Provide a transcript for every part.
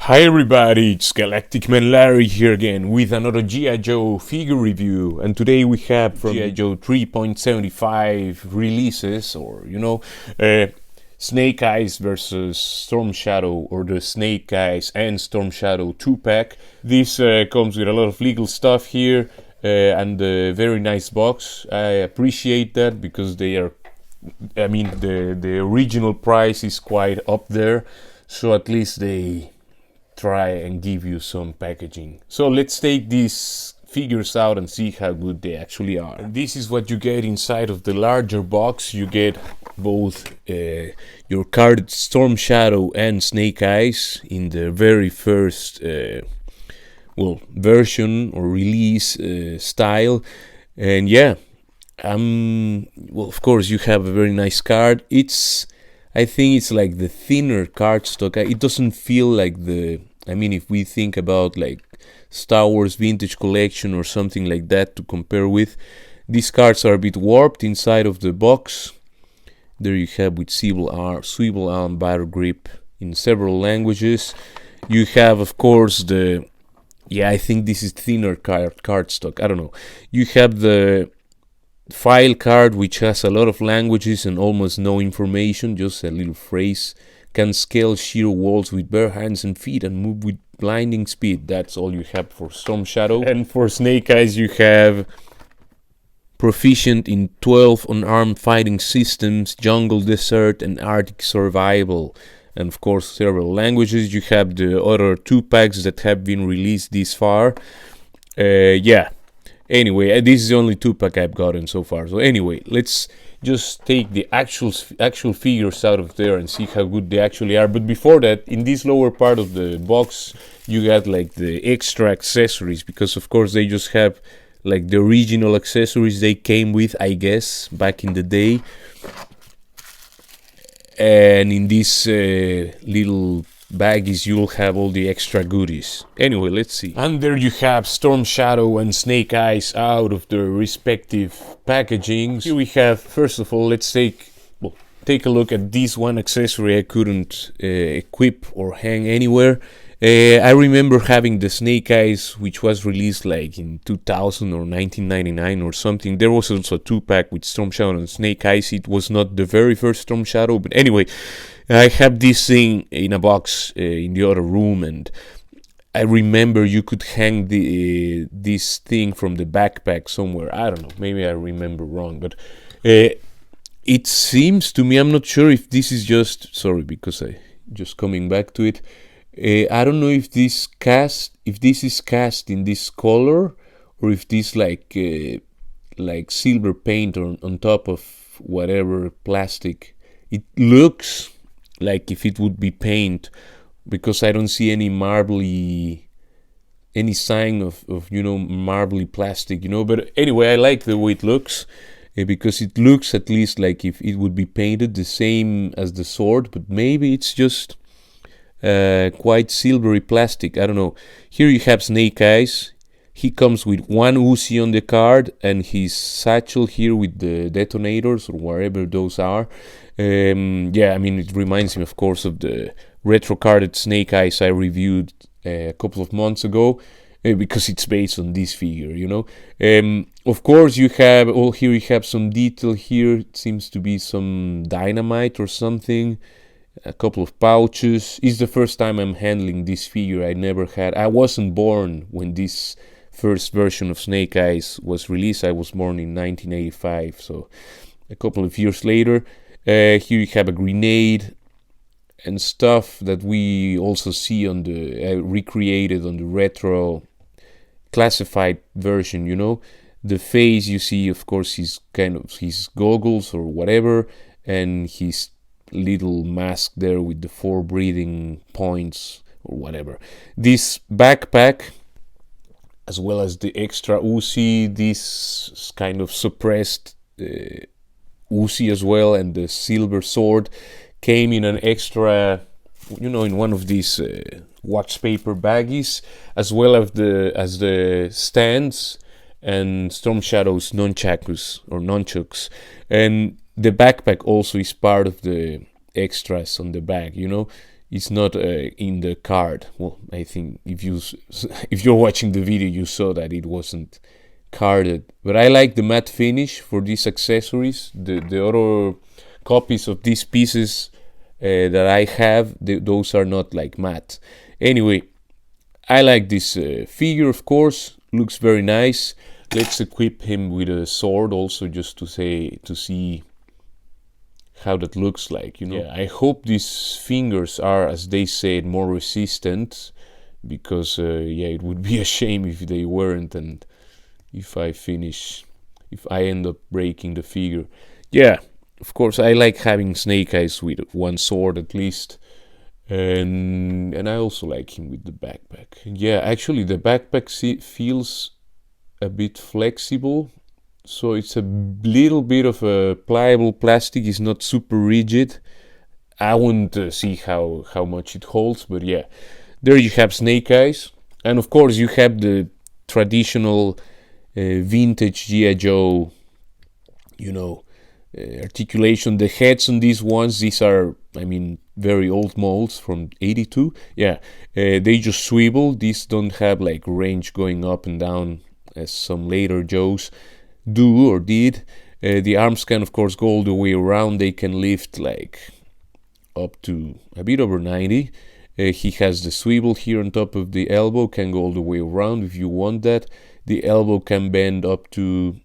Hi everybody, it's Galactic Man Larry here again with another G.I. Joe figure review, and today we have from G.I. Joe 3.75 releases, or Snake Eyes versus Storm Shadow, or the Snake Eyes and Storm Shadow 2-pack. This comes with a lot of legal stuff here and a very nice box. I appreciate that because they are, the original price is quite up there, so at least they try and give you some packaging. So let's take these figures out and see how good they actually are. And this is what you get inside of the larger box. You get both your card Storm Shadow and Snake Eyes in the very first version or release style. And yeah, of course you have a very nice card. I think it's like the thinner cardstock. It doesn't feel like if we think about like Star Wars Vintage Collection or something like that to compare with, these cards are a bit warped inside of the box. There you have with swivel arm battle grip in several languages. You have, of course, I think this is thinner cardstock. I don't know. You have the file card, which has a lot of languages and almost no information, just a little phrase. Can scale sheer walls with bare hands and feet and move with blinding speed. That's all you have for Storm Shadow. And for Snake Eyes you have proficient in 12 unarmed fighting systems, jungle, desert and Arctic survival, and of course several languages. You have the other 2 packs that have been released this far. Anyway, this is the only 2-pack I've gotten so far. So anyway, let's just take the actual figures out of there and see how good they actually are. But before that, in this lower part of the box, you got like the extra accessories, because of course they just have like the original accessories they came with, I guess, back in the day. And in this little baggies you'll have all the extra goodies. Anyway, let's see. And there you have Storm Shadow and Snake Eyes out of their respective packagings. Here we have, first of all, let's take a look at this one accessory I couldn't equip or hang anywhere. I remember having the Snake Eyes, which was released like in 2000 or 1999 or something. There was also a 2-pack with Storm Shadow and Snake Eyes. It was not the very first Storm Shadow, but anyway, I have this thing in a box in the other room, and I remember you could hang this thing from the backpack somewhere. I don't know, maybe I remember wrong, but it seems to me, I'm not sure if this is because I just coming back to it. I don't know if this is cast in this color, or if this like silver paint on top of whatever plastic. It looks like if it would be paint, because I don't see any sign of marbly plastic, but anyway, I like the way it looks, because it looks at least like if it would be painted the same as the sword, but maybe it's just quite silvery plastic. I don't know. Here you have Snake Eyes. He comes with 1 Uzi on the card and his satchel here with the detonators or wherever those are. It reminds me, of course, of the retro-carded Snake Eyes I reviewed a couple of months ago, because it's based on this figure, Of course, you have some detail here. It seems to be some dynamite or something. A couple of pouches. It's the first time I'm handling this figure. I wasn't born when this first version of Snake Eyes was released. I was born in 1985, so a couple of years later. Here you have a grenade and stuff that we also see on the recreated on the retro classified version. The face you see, of course, his goggles or whatever, and his little mask there with the 4 breathing points or whatever. This backpack, as well as the extra Uzi, this kind of suppressed Uzi as well, and the silver sword came in an extra, in one of these wax paper baggies, as well as the stands and Storm Shadow's nunchucks, and the backpack also is part of the extras on the back. it's not in the card. Well, I think if you're watching the video, you saw that it wasn't carded. But I like the matte finish for these accessories. The other copies of these pieces that I have, those are not like matte. Anyway, I like this figure, of course. Looks very nice. Let's equip him with a sword also, just to see how that looks like, you know. Yeah, I hope these fingers are, as they said, more resistant, because yeah, it would be a shame if they weren't, and if I end up breaking the figure. Yeah, of course I like having Snake Eyes with one sword at least, and I also like him with the backpack. Yeah, actually the backpack feels a bit flexible, so it's a little bit of a pliable plastic. It's not super rigid. I wouldn't see how much it holds, but yeah, there you have Snake Eyes, and of course you have the traditional vintage G.I. Joe, you know, articulation. The heads on these ones, these are, I mean, very old molds from 82. Yeah, they just swivel. These don't have like range going up and down as some later Joes do or did. The arms can of course go all the way around. They can lift like up to a bit over 90. He has the swivel here on top of the elbow, can go all the way around if you want that. The elbow can bend up to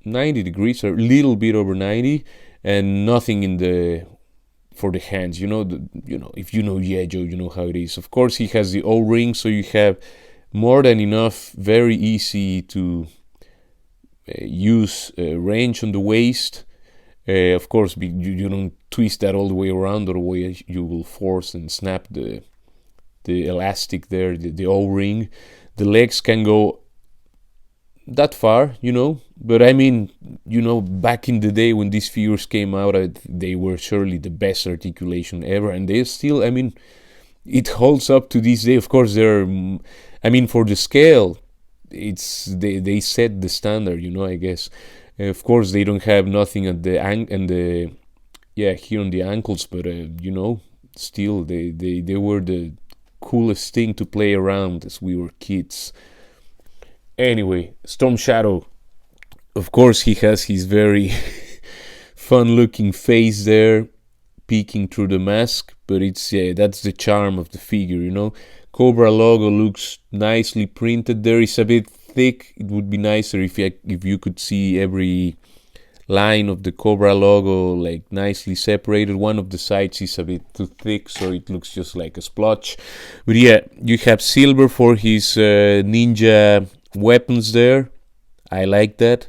90 degrees, or a little bit over 90, and nothing in the for the hands. You know, if you know G.I. Joe, you know how it is. Of course, he has the O-ring, so you have more than enough, very easy to use range on the waist. Of course, you don't twist that all the way around, otherwise you will force and snap the elastic there, the O-ring. The legs can go that far, you know, but I mean, you know, back in the day when these figures came out, they were surely the best articulation ever, and they still, I mean, it holds up to this day. Of course, they're, I mean, for the scale, it's they set the standard, you know, I guess. Of course, they don't have nothing at the here on the ankles, but you know, still they were the coolest thing to play around as we were kids. Anyway, StormShadow, of course, he has his very fun-looking face there, peeking through the mask, but it's, yeah, that's the charm of the figure, you know. Cobra logo looks nicely printed there. It's a bit thick. It would be nicer if you could see every line of the Cobra logo like nicely separated. One of the sides is a bit too thick, so it looks just like a splotch. But yeah, you have silver for his ninja weapons there. I like that.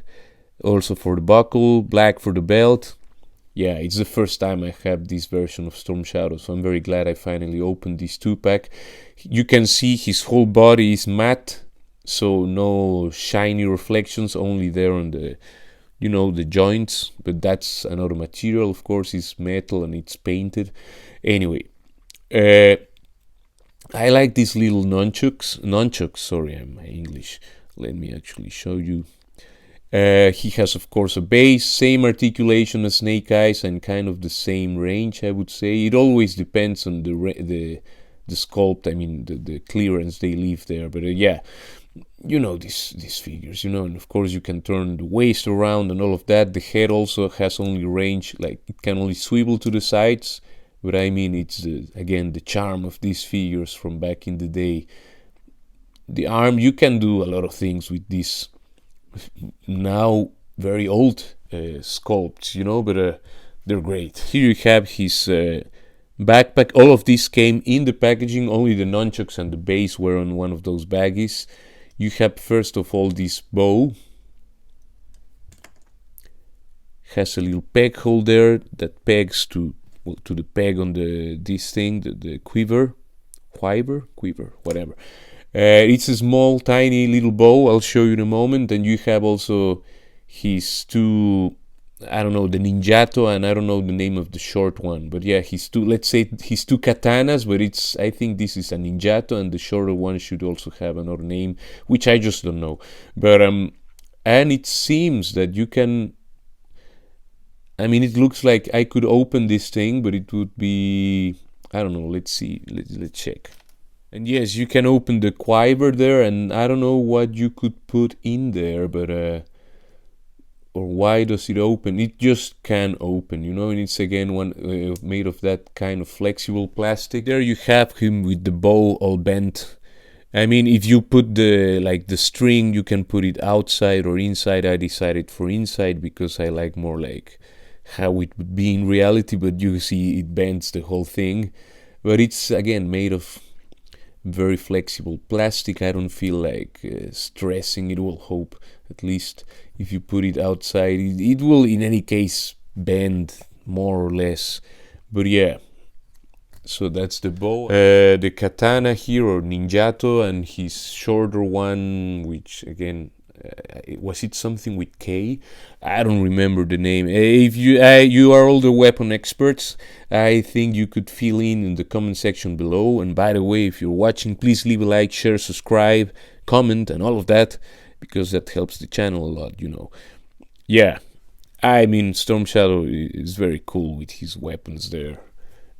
Also for the buckle, black for the belt. Yeah, it's the first time I have this version of StormShadow, so I'm very glad I finally opened this 2-pack. You can see his whole body is matte, so no shiny reflections, only there on the, you know, the joints, but that's another material. Of course, it's metal and it's painted. Anyway, I like these little nunchucks, sorry, I'm English. Let me actually show you. He has, of course, a base, same articulation as Snake Eyes, and kind of the same range, I would say. It always depends on the sculpt, I mean, the clearance they leave there. But yeah, you know these figures, you know, and of course you can turn the waist around and all of that. The head also has only range, like it can only swivel to the sides. But I mean, it's again the charm of these figures from back in the day. The arm, you can do a lot of things with this now very old sculpts, you know, but they're great. Here you have his backpack. All of this came in the packaging. Only the nunchucks and the base were on one of those baggies. You have first of all this bow. Has a little peg hole there that pegs to the peg on this thing, the quiver, whatever. It's a small, tiny little bow. I'll show you in a moment. And you have also his two, I don't know, the ninjato, and I don't know the name of the short one. But yeah, his two, let's say his two katanas, but I think this is a ninjato, and the shorter one should also have another name, which I just don't know. But and it seems that you can, I mean, it looks like I could open this thing, but it would be, I don't know. Let's see. Let's check. And yes, you can open the quiver there, and I don't know what you could put in there, but or why does it open? It just can open, and it's again one made of that kind of flexible plastic. There you have him with the bow all bent. I mean, if you put the string, you can put it outside or inside. I decided for inside because I like more like how it would be in reality, but you see it bends the whole thing. But it's again made of very flexible plastic. I don't feel like stressing. It will hope, at least if you put it outside, it will in any case bend more or less. But yeah, so that's the bow. The katana here, or ninjato, and his shorter one, which again, was it something with K? I don't remember the name. If you are all the weapon experts, I think you could fill in the comment section below. And by the way, if you're watching, please leave a like, share, subscribe, comment, and all of that, because that helps the channel a lot. Yeah, I mean, StormShadow is very cool with his weapons there,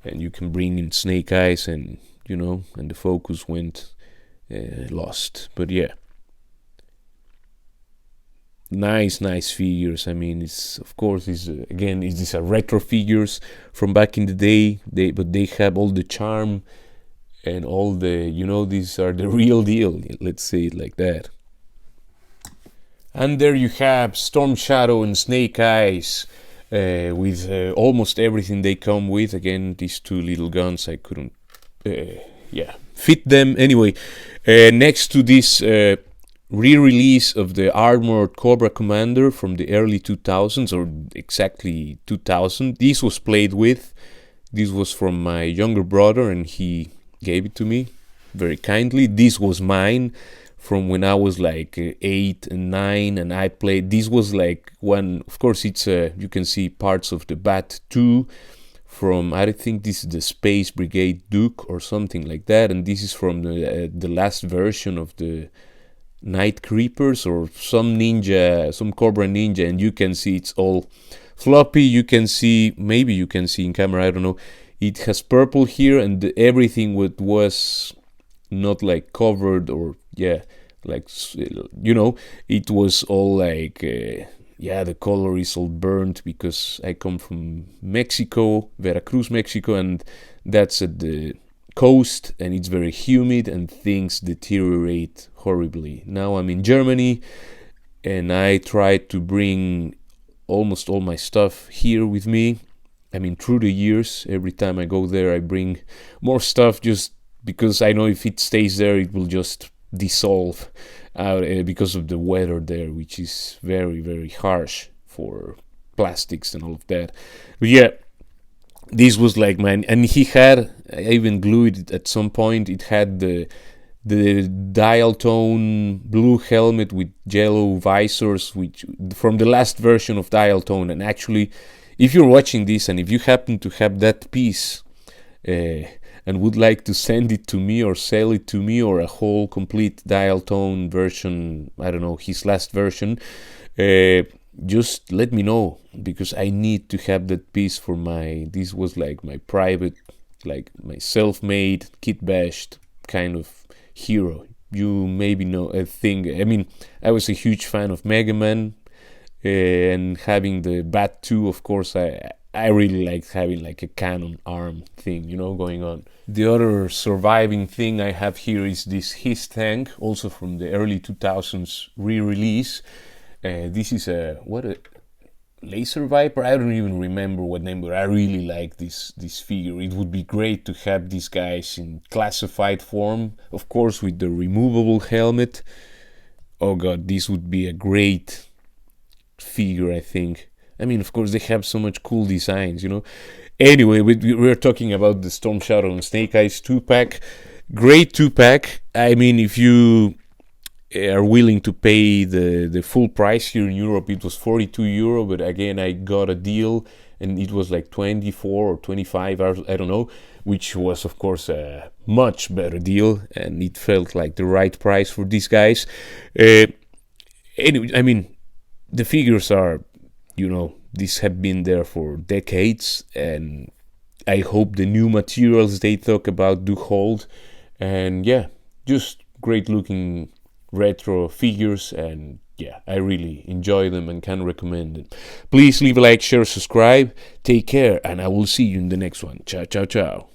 and you can bring in Snake Eyes, and and the focus went lost. But yeah, nice figures. I mean, it's of course these are retro figures from back in the day. But they have all the charm and all the these are the real deal. Let's say it like that. And there you have StormShadow and Snake Eyes with almost everything they come with. Again, these two little guns, I couldn't fit them. Anyway, next to this re-release of the Armored Cobra Commander from the early 2000s, or exactly 2000, this was played with. This was from my younger brother, and he gave it to me very kindly. This was mine from when I was like 8 and 9, and I played. This was like one, of course, it's you can see parts of the Bat 2 from, I think this is the Space Brigade Duke or something like that, and this is from the last version of the Night Creepers or some Cobra Ninja, and you can see it's all floppy. You can see, maybe you can see in camera, I don't know, it has purple here, and everything was not like covered, or like it was all like the color is all burnt, because I come from Mexico, Veracruz, Mexico, and that's at the coast, and it's very humid and things deteriorate horribly. Now I'm in Germany, and I try to bring almost all my stuff here with me. I mean, through the years, every time I go there, I bring more stuff, just because I know if it stays there, it will just dissolve out because of the weather there, which is very, very harsh for plastics and all of that. But yeah, this was like mine, and he had, I even glued it at some point, it had the dial tone blue helmet with yellow visors, which from the last version of dial tone. And actually, if you're watching this and if you happen to have that piece and would like to send it to me or sell it to me, or a whole complete dial tone version, I don't know, his last version, just let me know, because I need to have that piece for this was like my private, like my self-made, kit-bashed kind of hero. You maybe know a thing. I mean, I was a huge fan of Mega Man, and having the Bat 2, of course, I really liked having like a cannon arm thing, going on. The other surviving thing I have here is this His tank, also from the early 2000s re-release. This is a Laser Viper? I don't even remember what name, but I really like this figure. It would be great to have these guys in classified form, of course, with the removable helmet. Oh god, this would be a great figure, I think. I mean, of course, they have so much cool designs, Anyway, we're talking about the StormShadow and Snake Eyes 2-pack. Great 2-pack. I mean, if you are willing to pay the full price here in Europe, it was €42, but again, I got a deal, and it was like 24 or 25 hours, I don't know, which was, of course, a much better deal, and it felt like the right price for these guys. Anyway, I mean, the figures are, these have been there for decades, and I hope the new materials they talk about do hold. And yeah, just great looking retro figures, and yeah, I really enjoy them and can recommend them. Please leave a like, share, subscribe. Take care, and I will see you in the next one. Ciao, ciao, ciao.